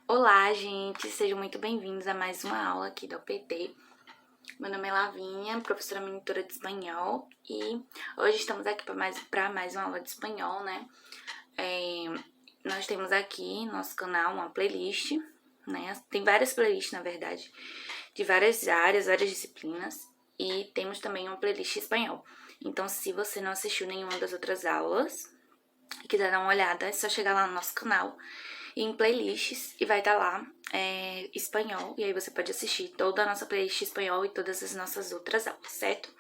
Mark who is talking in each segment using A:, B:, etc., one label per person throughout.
A: Olá, gente! Sejam muito bem-vindos a mais uma aula aqui da UPT. Meu nome é Lavínia, professora monitora de espanhol, e hoje estamos aqui para mais uma aula de espanhol, né? Nós temos aqui no nosso canal uma playlist, né? Tem várias playlists, na verdade, de várias áreas, várias disciplinas, e temos também uma playlist espanhol. Então, se você não assistiu nenhuma das outras aulas e quiser dar uma olhada, é só chegar lá no nosso canal em playlists e vai estar lá espanhol, e aí você pode assistir toda a nossa playlist espanhol e todas as nossas outras aulas, certo?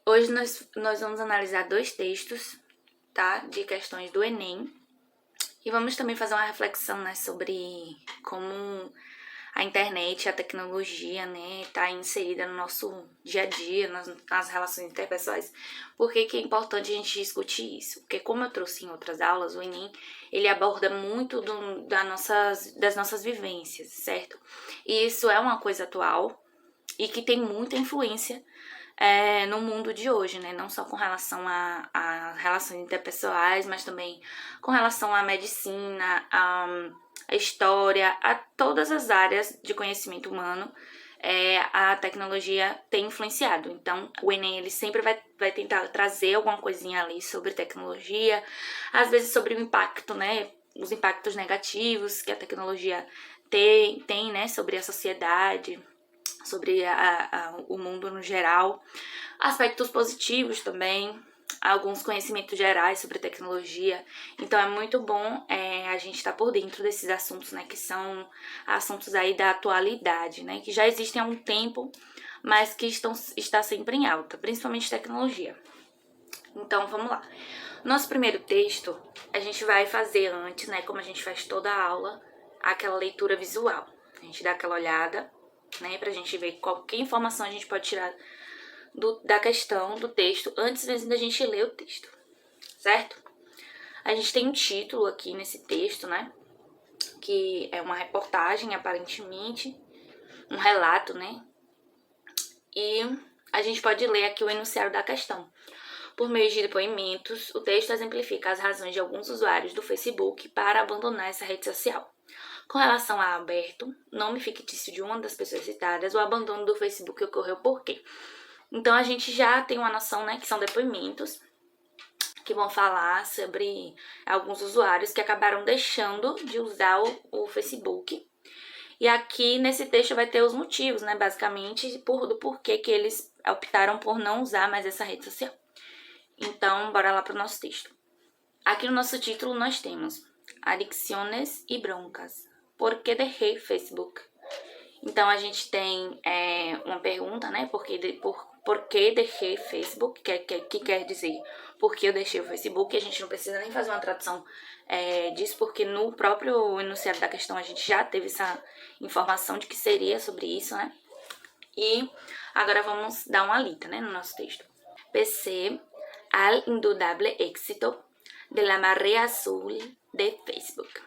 A: Hoje nós vamos analisar dois textos, tá? De questões do Enem, e vamos também fazer uma reflexão, né, sobre como a internet, a tecnologia, né, tá inserida no nosso dia a dia, nas relações interpessoais. Por que é importante a gente discutir isso? Porque, como eu trouxe em outras aulas, o Enem, ele aborda muito das nossas vivências, certo? E isso é uma coisa atual e que tem muita influência no mundo de hoje, né? Não só com relação a relações interpessoais, mas também com relação à medicina, a história, a todas as áreas de conhecimento humano, a tecnologia tem influenciado. Então, o Enem, ele sempre vai tentar trazer alguma coisinha ali sobre tecnologia, às vezes sobre o impacto, né? Os impactos negativos que a tecnologia tem, né? Sobre a sociedade, sobre o mundo no geral, aspectos positivos também, alguns conhecimentos gerais sobre tecnologia. Então é muito bom a gente estar por dentro desses assuntos, né, que são assuntos aí da atualidade, né, que já existem há um tempo, mas que está sempre em alta, principalmente tecnologia. Então vamos lá. Nosso primeiro texto, a gente vai fazer antes, né, como a gente faz toda a aula, aquela leitura visual. A gente dá aquela olhada, né, pra gente ver qualquer informação a gente pode tirar da questão, do texto, antes mesmo da gente ler o texto, certo? A gente tem um título aqui nesse texto, né, que é uma reportagem, aparentemente, um relato, né, e a gente pode ler aqui o enunciado da questão. Por meio de depoimentos, o texto exemplifica as razões de alguns usuários do Facebook para abandonar essa rede social. Com relação a Alberto, nome fictício de uma das pessoas citadas, o abandono do Facebook ocorreu por quê? Então, a gente já tem uma noção, né, que são depoimentos que vão falar sobre alguns usuários que acabaram deixando de usar o Facebook. E aqui, nesse texto, vai ter os motivos, né, basicamente, do porquê que eles optaram por não usar mais essa rede social. Então, bora lá para o nosso texto. Aqui no nosso título nós temos Adicciones e broncas. Por que deixei Facebook? Então, a gente tem uma pergunta, né? Por que deixei Facebook? Que quer dizer por que eu deixei o Facebook. A gente não precisa nem fazer uma tradução disso, porque no próprio enunciado da questão a gente já teve essa informação de que seria sobre isso, né? E agora vamos dar uma lida, né, no nosso texto. PC al indudable éxito de la marea azul de Facebook.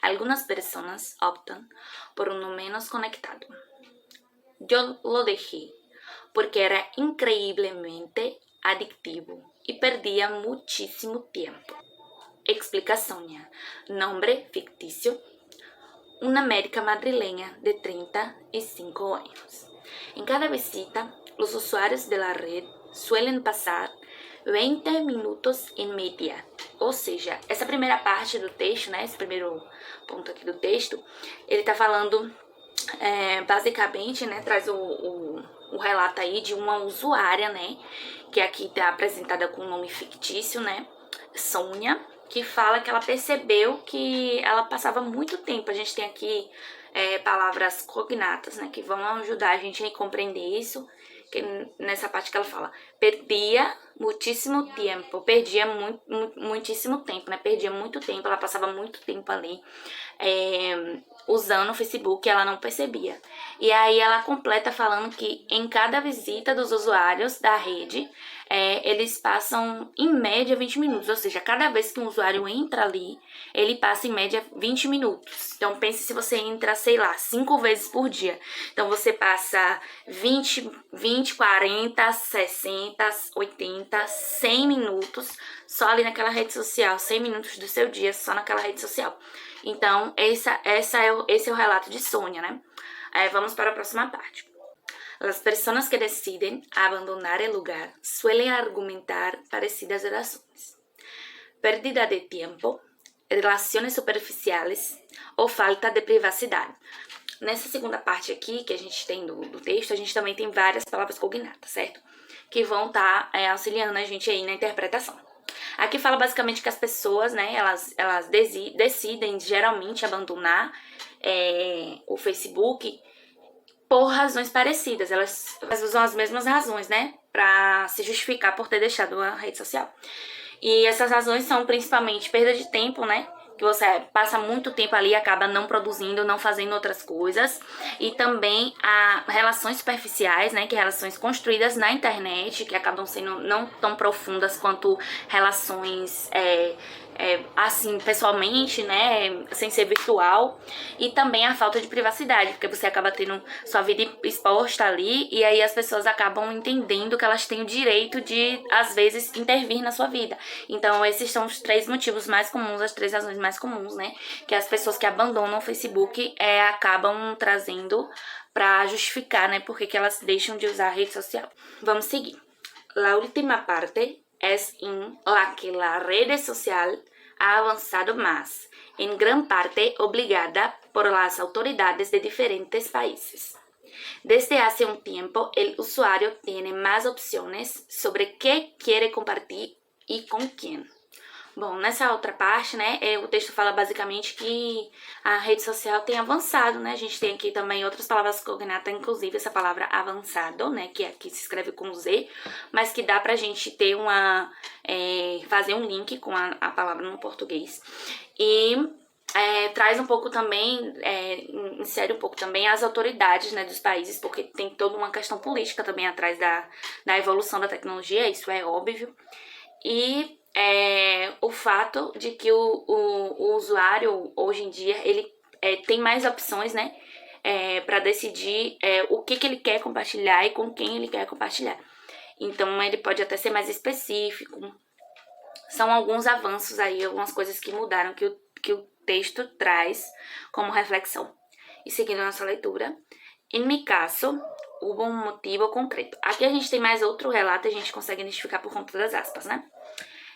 A: Algunas personas optan por uno menos conectado. Yo lo dejé porque era increíblemente adictivo y perdía muchísimo tiempo. Explicación: nombre ficticio, una médica madrileña de 35 años. En cada visita, los usuarios de la red suelen pasar 20 minutos em média. Ou seja, essa primeira parte do texto, né, esse primeiro ponto aqui do texto, ele tá falando, basicamente, né, traz o relato aí de uma usuária, né, que aqui tá apresentada com o nome fictício, né, Sônia, que fala que ela percebeu que ela passava muito tempo. A gente tem aqui palavras cognatas, né, que vão ajudar a gente a compreender isso, que nessa parte que ela fala, perdia muitíssimo tempo, perdia muitíssimo tempo, né, perdia muito tempo, ela passava muito tempo ali usando o Facebook, ela não percebia. E aí ela completa falando que em cada visita dos usuários da rede, eles passam em média 20 minutos, ou seja, cada vez que um usuário entra ali, ele passa em média 20 minutos. Então pense se você entra, sei lá, 5 vezes por dia. Então você passa 20, 40, 60, 80, 100 minutos só ali naquela rede social, 100 minutos do seu dia só naquela rede social. Então esse é o relato de Sônia, né? Vamos para a próxima parte. Las personas que deciden abandonar el lugar suelen argumentar parecidas razones: pérdida de tiempo, relações superficiales ou falta de privacidade. Nessa segunda parte aqui que a gente tem do texto, a gente também tem várias palavras cognatas, certo? Que vão estar auxiliando a gente aí na interpretação. Aqui fala basicamente que as pessoas, né, elas decidem geralmente abandonar o Facebook por razões parecidas. Elas usam as mesmas razões, né, pra se justificar por ter deixado a rede social. E essas razões são principalmente perda de tempo, né, que você passa muito tempo ali e acaba não produzindo, não fazendo outras coisas. E também relações superficiais, né, que relações construídas na internet, que acabam sendo não tão profundas quanto relações assim, pessoalmente, né, sem ser virtual. E também a falta de privacidade, porque você acaba tendo sua vida exposta ali, e aí as pessoas acabam entendendo que elas têm o direito de, às vezes, intervir na sua vida. Então, esses são os 3 motivos mais comuns, as 3 razões mais comuns, né, que as pessoas que abandonam o Facebook acabam trazendo para justificar, né, porque que elas deixam de usar a rede social. Vamos seguir. La última parte es en la que la red social ha avanzado más, en gran parte obligada por las autoridades de diferentes países. Desde hace un tiempo, el usuario tiene más opciones sobre qué quiere compartir y con quién. Bom, nessa outra parte, né, o texto fala basicamente que a rede social tem avançado, né, a gente tem aqui também outras palavras cognatas, inclusive essa palavra avançado, né, que aqui se escreve com Z, mas que dá pra gente ter fazer um link com a palavra no português. E traz um pouco também, insere um pouco também as autoridades, né, dos países, porque tem toda uma questão política também atrás da evolução da tecnologia, isso é óbvio. E o fato de que o usuário, hoje em dia, ele tem mais opções, né, para decidir o que ele quer compartilhar e com quem ele quer compartilhar. Então, ele pode até ser mais específico. São alguns avanços aí, algumas coisas que mudaram, que o texto traz como reflexão. E seguindo a nossa leitura, em mi caso, hubo um motivo concreto. Aqui a gente tem mais outro relato, a gente consegue identificar por conta das aspas, né?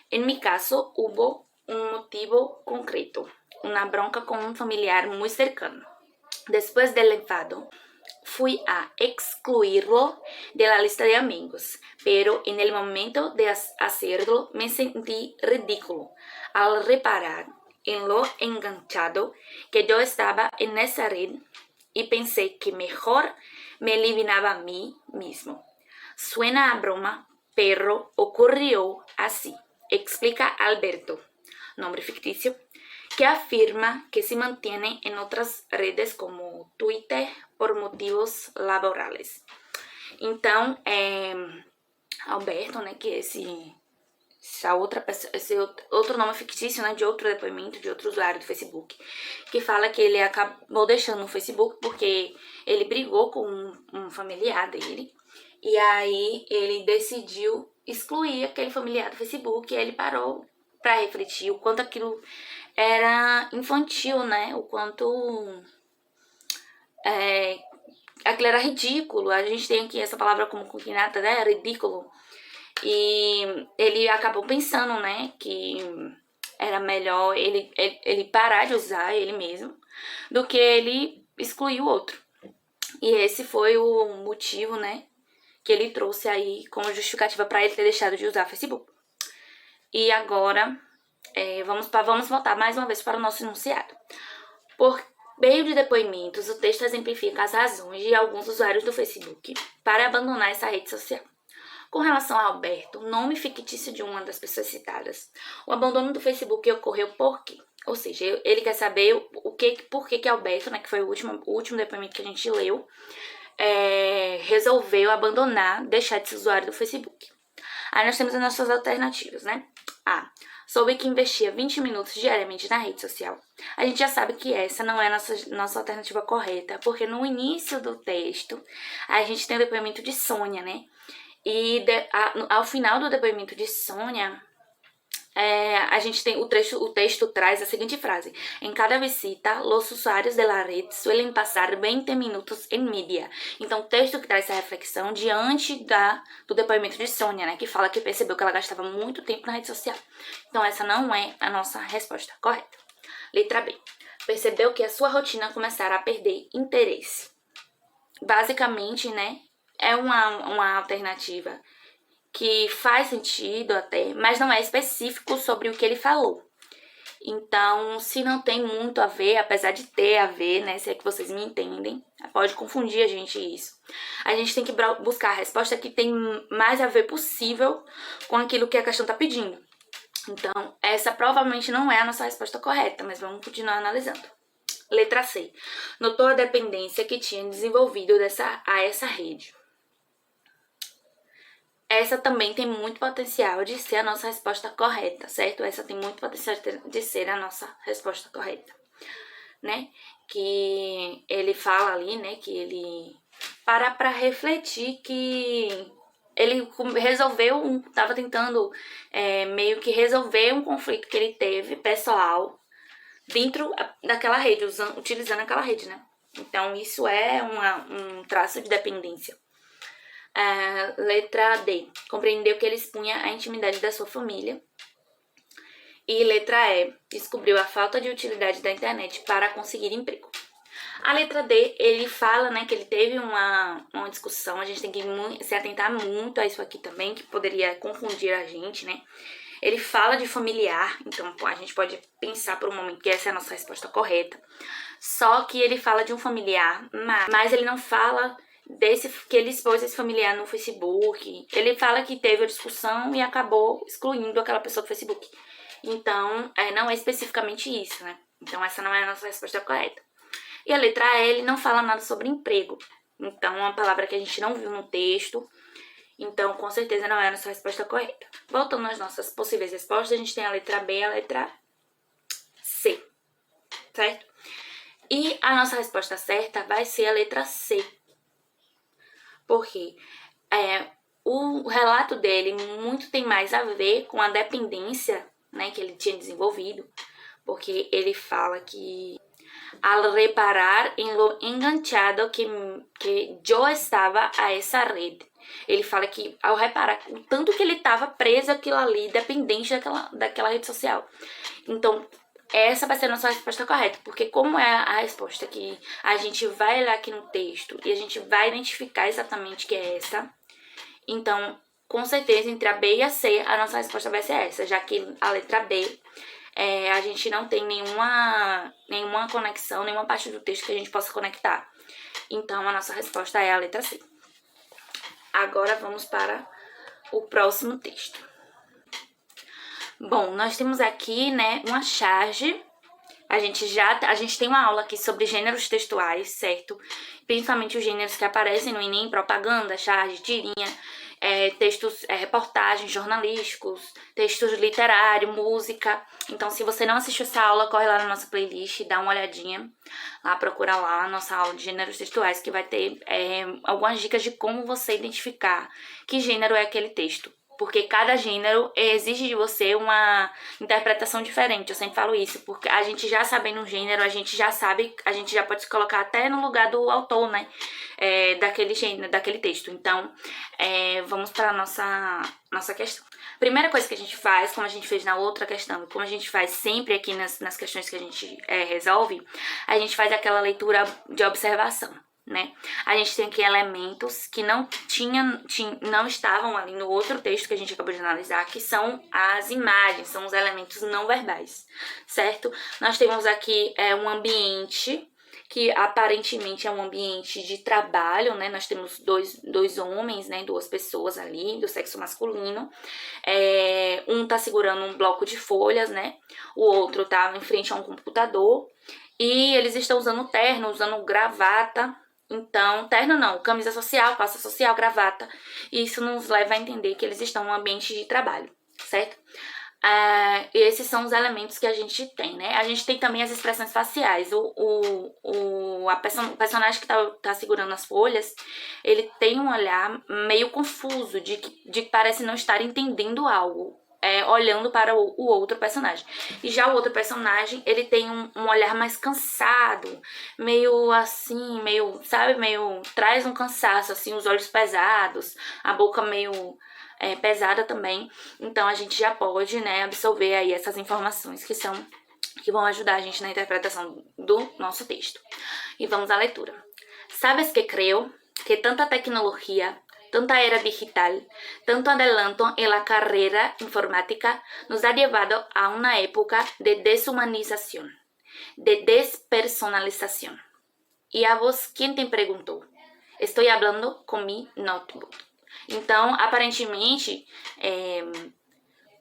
A: En mi caso, hubo un motivo concreto, una bronca con un familiar muy cercano. Después del enfado, fui a excluirlo de la lista de amigos, pero en el momento de hacerlo me sentí ridículo al reparar en lo enganchado que yo estaba en esa red y pensé que mejor me eliminaba a mí mismo. Suena a broma, pero ocurrió así. Explica Alberto, nombre ficticio, que afirma que se mantiene en otras redes como Twitter por motivos laborales. Então, Alberto, né, que esse outro nome fictício, né, de outro depoimento, de outro usuário do Facebook, que fala que ele acabou deixando o Facebook porque ele brigou com um familiar dele, e aí ele decidiu excluir aquele familiar do Facebook, e ele parou para refletir o quanto aquilo era infantil, né? O quanto aquilo era ridículo. A gente tem aqui essa palavra como cognata, né? Ridículo. E ele acabou pensando, né, que era melhor ele parar de usar ele mesmo do que ele excluir o outro. E esse foi o motivo, né, que ele trouxe aí como justificativa para ele ter deixado de usar o Facebook. E agora, vamos voltar mais uma vez para o nosso enunciado. Por meio de depoimentos, o texto exemplifica as razões de alguns usuários do Facebook para abandonar essa rede social. Com relação a Alberto, nome fictício de uma das pessoas citadas, o abandono do Facebook ocorreu por quê? Ou seja, ele quer saber por que Alberto, né, que foi o último depoimento que a gente leu, resolveu abandonar, deixar de ser usuário do Facebook. Aí nós temos as nossas alternativas, né? A. Soube que investia 20 minutos diariamente na rede social. A gente já sabe que essa não é a nossa alternativa correta, porque no início do texto a gente tem o depoimento de Sônia, né? E ao final do depoimento de Sônia, a gente tem o texto traz a seguinte frase: em cada visita, los usuários de la red suelen pasar 20 minutos em média. Então, o texto que traz essa reflexão diante do depoimento de Sônia, né, que fala que percebeu que ela gastava muito tempo na rede social. Então, essa não é a nossa resposta correta. Letra B. Percebeu que a sua rotina começara a perder interesse. Basicamente, né, é uma alternativa que faz sentido até, mas não é específico sobre o que ele falou. Então, se não tem muito a ver, apesar de ter a ver, né, se é que vocês me entendem, pode confundir a gente isso. A gente tem que buscar a resposta que tem mais a ver possível com aquilo que a questão está pedindo. Então, essa provavelmente não é a nossa resposta correta, mas vamos continuar analisando. Letra C. Notou a dependência que tinha desenvolvido a essa rede. Essa também tem muito potencial de ser a nossa resposta correta, certo? Essa tem muito potencial de ser a nossa resposta correta, né? Que ele fala ali, né? Que ele para refletir que ele resolveu, estava tentando meio que resolver um conflito que ele teve pessoal dentro daquela rede, utilizando aquela rede, né? Então, isso é um traço de dependência. Letra D. Compreendeu que ele expunha a intimidade da sua família. E letra E. Descobriu a falta de utilidade da internet para conseguir emprego. A letra D, ele fala, né, que ele teve uma discussão. A gente tem que se atentar muito a isso aqui também, que poderia confundir a gente, né? Ele fala de familiar, então a gente pode pensar por um momento que essa é a nossa resposta correta. Só que ele fala de um familiar, mas ele não fala que ele expôs esse familiar no Facebook. Ele fala que teve a discussão e acabou excluindo aquela pessoa do Facebook. Então, não é especificamente isso, né? Então, essa não é a nossa resposta correta. E a letra E, ele não fala nada sobre emprego. Então, é uma palavra que a gente não viu no texto. Então, com certeza, não é a nossa resposta correta. Voltando às nossas possíveis respostas, a gente tem a letra B e a letra C, certo? E a nossa resposta certa vai ser a letra C. Porque o relato dele muito tem mais a ver com a dependência, né, que ele tinha desenvolvido. Porque ele fala que al reparar en lo enganchado que yo estava a essa rede. Ele fala que ao reparar o tanto que ele estava preso àquilo ali, dependente daquela rede social. Então, essa vai ser a nossa resposta correta, porque como é a resposta que a gente vai olhar aqui no texto e a gente vai identificar exatamente que é essa, então, com certeza, entre a B e a C, a nossa resposta vai ser essa, já que a letra B, a gente não tem nenhuma conexão, nenhuma parte do texto que a gente possa conectar. Então, a nossa resposta é a letra C. Agora, vamos para o próximo texto. Bom, nós temos aqui, né, uma charge. A gente tem uma aula aqui sobre gêneros textuais, certo? Principalmente os gêneros que aparecem no Enem: propaganda, charge, tirinha, textos, reportagens jornalísticos, textos literários, música. Então, se você não assistiu essa aula, corre lá na nossa playlist, dá uma olhadinha. Lá, procura lá a nossa aula de gêneros textuais, que vai ter algumas dicas de como você identificar que gênero é aquele texto. Porque cada gênero exige de você uma interpretação diferente. Eu sempre falo isso, porque a gente já sabendo um gênero, a gente já pode se colocar até no lugar do autor, né? Daquele gênero, daquele texto. Então, vamos para a nossa questão. Primeira coisa que a gente faz, como a gente fez na outra questão, como a gente faz sempre aqui nas questões que a gente resolve, a gente faz aquela leitura de observação, né? A gente tem aqui elementos que não estavam ali no outro texto que a gente acabou de analisar, que são as imagens, são os elementos não verbais, certo? Nós temos aqui um ambiente que aparentemente é um ambiente de trabalho, né? Nós temos dois homens, né? Duas pessoas ali do sexo masculino. Um tá segurando um bloco de folhas, né? O outro tá em frente a um computador. E eles estão usando terno, usando gravata, Então, terno não, camisa social, calça social, gravata. E isso nos leva a entender que eles estão no ambiente de trabalho, certo? Esses são os elementos que a gente tem, né? A gente tem também as expressões faciais. O personagem que tá segurando as folhas, ele tem um olhar meio confuso, de que parece não estar entendendo algo. Olhando para o outro personagem. E já o outro personagem, ele tem um olhar mais cansado, meio assim, meio, sabe, meio, traz um cansaço, assim, os olhos pesados, a boca meio pesada também. Então a gente já pode, né, absorver aí essas informações que vão ajudar a gente na interpretação do nosso texto. E vamos à leitura. Sabes que creo que tanta tecnologia, tanta era digital, tanto adelanto en la carrera informática nos ha llevado a una época de deshumanización, de despersonalización. ¿Y a vos quién te preguntou? Estou hablando com mi notebook. Então, aparentemente,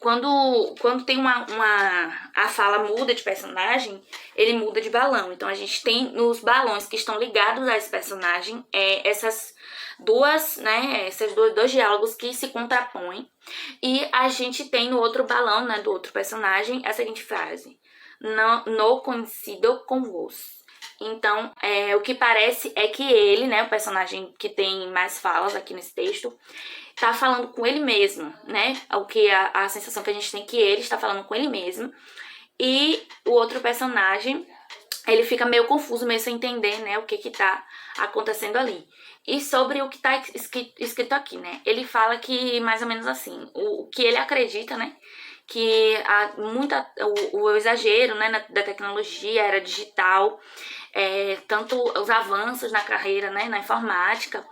A: quando tem a fala muda de personagem, ele muda de balão. Então, a gente tem nos balões que estão ligados a esse personagem, esses dois diálogos que se contrapõem. E a gente tem no outro balão, né, do outro personagem, a seguinte frase: no coincido com vos. Então, o que parece é que ele, né, o personagem que tem mais falas aqui nesse texto, tá falando com ele mesmo, né? A sensação que a gente tem é que ele está falando com ele mesmo. E o outro personagem, ele fica meio confuso, meio sem entender, né, o que tá acontecendo ali. E sobre o que tá escrito aqui, né? Ele fala que, mais ou menos assim, o que ele acredita, né, que o exagero, né, da tecnologia, era digital, tanto os avanços na carreira, né, na informática,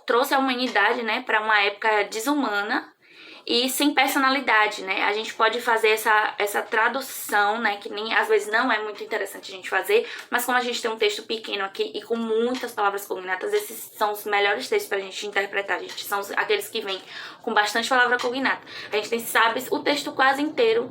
A: trouxe a humanidade, né, para uma época desumana e sem personalidade, né? A gente pode fazer essa tradução, né, que nem às vezes não é muito interessante a gente fazer, mas como a gente tem um texto pequeno aqui e com muitas palavras cognatas, esses são os melhores textos pra gente interpretar. São aqueles que vêm com bastante palavra cognata. A gente sabe, o texto quase inteiro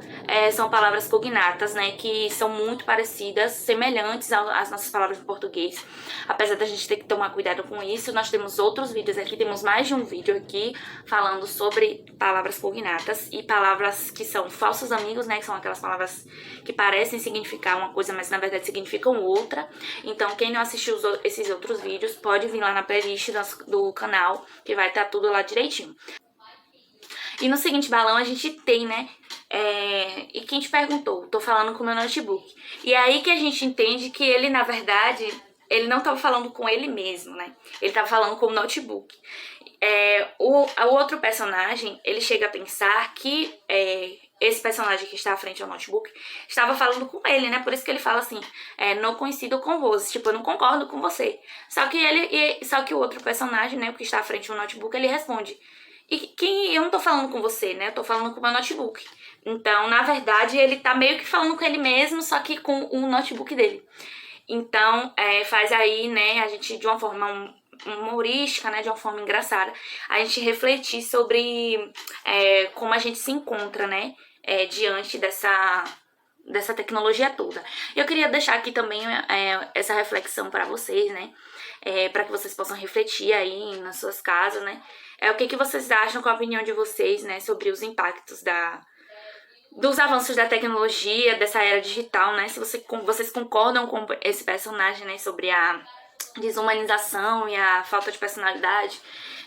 A: são palavras cognatas, né, que são muito parecidas, semelhantes às nossas palavras em português. Apesar da gente ter que tomar cuidado com isso, nós temos outros vídeos aqui, temos mais de um vídeo aqui falando sobre palavras cognatas e palavras que são falsos amigos, né, que são aquelas palavras que parecem significar uma coisa, mas na verdade significam outra. Então, quem não assistiu esses outros vídeos, pode vir lá na playlist do canal, que vai estar tudo lá direitinho. E no seguinte balão a gente tem, né, e quem te perguntou? Tô falando com o meu notebook. E é aí que a gente entende que ele, na verdade, ele não estava falando com ele mesmo, né? Ele estava falando com o notebook. O outro personagem, ele chega a pensar que esse personagem que está à frente ao notebook estava falando com ele, né? Por isso que ele fala assim, não coincido com você, tipo, eu não concordo com você. Só que o outro personagem, né, o que está à frente ao notebook, ele responde: eu não tô falando com você, né? Eu tô falando com o meu notebook. Então, na verdade, ele tá meio que falando com ele mesmo, só que com o notebook dele. Então, faz aí, né, a gente, de uma forma humorística, né, de uma forma engraçada, a gente refletir sobre como a gente se encontra, né, diante dessa tecnologia toda. Eu queria deixar aqui também essa reflexão para vocês, né, para que vocês possam refletir aí nas suas casas, né, o que vocês acham, com a opinião de vocês, né, sobre os impactos dos avanços da tecnologia, dessa era digital, né, se vocês concordam com esse personagem, né, sobre a desumanização e a falta de personalidade,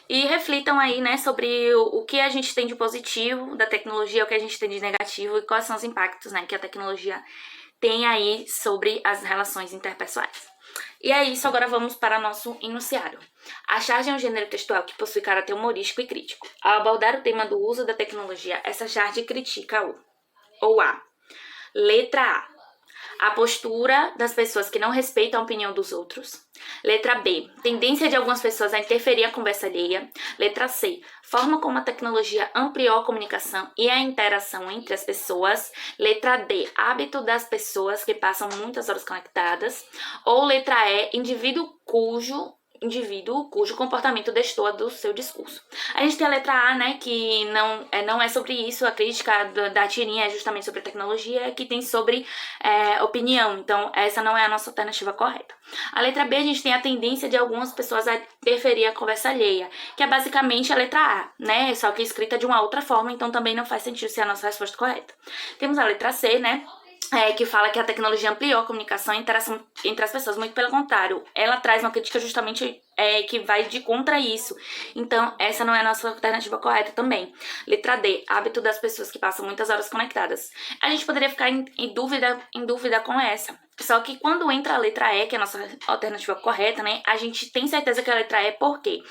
A: e reflitam aí, né, sobre o que a gente tem de positivo da tecnologia, o que a gente tem de negativo e quais são os impactos, né, que a tecnologia tem aí sobre as relações interpessoais. E é isso, agora vamos para nosso enunciado. A charge é um gênero textual que possui caráter humorístico e crítico. Ao abordar o tema do uso da tecnologia, essa charge critica a letra A, a postura das pessoas que não respeitam a opinião dos outros. Letra B, tendência de algumas pessoas a interferir a conversa alheia. Letra C, forma como a tecnologia ampliou a comunicação e a interação entre as pessoas. Letra D, hábito das pessoas que passam muitas horas conectadas. Ou letra E, indivíduo cujo indivíduo cujo comportamento destoa do seu discurso. A gente tem a letra A, né, que não é sobre isso, a crítica da tirinha é justamente sobre tecnologia, que tem sobre opinião, então essa não é a nossa alternativa correta. A letra B, a gente tem a tendência de algumas pessoas a interferir a conversa alheia, que é basicamente a letra A, né, só que escrita de uma outra forma, então também não faz sentido ser a nossa resposta correta. Temos a letra C, né, que fala que a tecnologia ampliou a comunicação e a interação entre as pessoas. Muito pelo contrário, ela traz uma crítica justamente que vai de contra isso. Então, essa não é a nossa alternativa correta também. Letra D, hábito das pessoas que passam muitas horas conectadas. A gente poderia ficar em dúvida com essa. Só que quando entra a letra E, que é a nossa alternativa correta, né, a gente tem certeza que a letra E, por quê?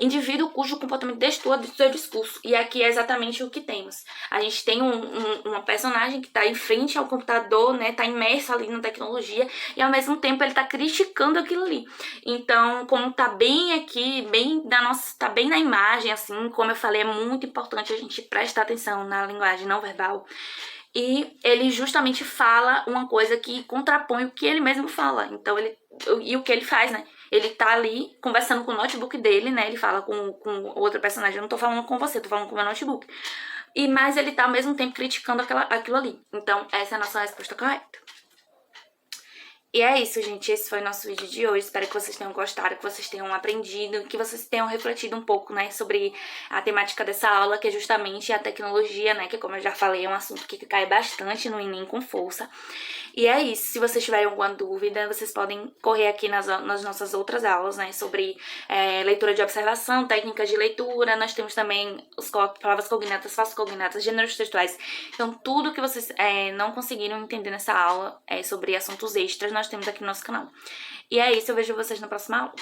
A: Indivíduo cujo comportamento destoa do seu discurso. E aqui é exatamente o que temos. A gente tem uma personagem que está em frente ao computador, né, tá imersa ali na tecnologia, e ao mesmo tempo ele tá criticando aquilo ali. Então, como tá bem aqui, tá bem na imagem, assim, como eu falei, é muito importante a gente prestar atenção na linguagem não verbal. E ele justamente fala uma coisa que contrapõe o que ele mesmo fala. Então, e o que ele faz, né? Ele tá ali conversando com o notebook dele, né? Ele fala com outro personagem. Eu não tô falando com você, tô falando com o meu notebook. Mas ele tá ao mesmo tempo criticando aquilo ali. Então, essa é a nossa resposta correta. E é isso, gente. Esse foi o nosso vídeo de hoje. Espero que vocês tenham gostado, que vocês tenham aprendido, que vocês tenham refletido um pouco, né, sobre a temática dessa aula, que é justamente a tecnologia, né, que, como eu já falei, é um assunto que cai bastante no Enem com força. E é isso. Se vocês tiverem alguma dúvida, vocês podem correr aqui nas nossas outras aulas, né, sobre leitura de observação, técnicas de leitura. Nós temos também palavras cognatas, falsas cognatas, gêneros textuais. Então, tudo que vocês não conseguiram entender nessa aula sobre assuntos extras, nós temos aqui no nosso canal. E é isso, eu vejo vocês na próxima aula.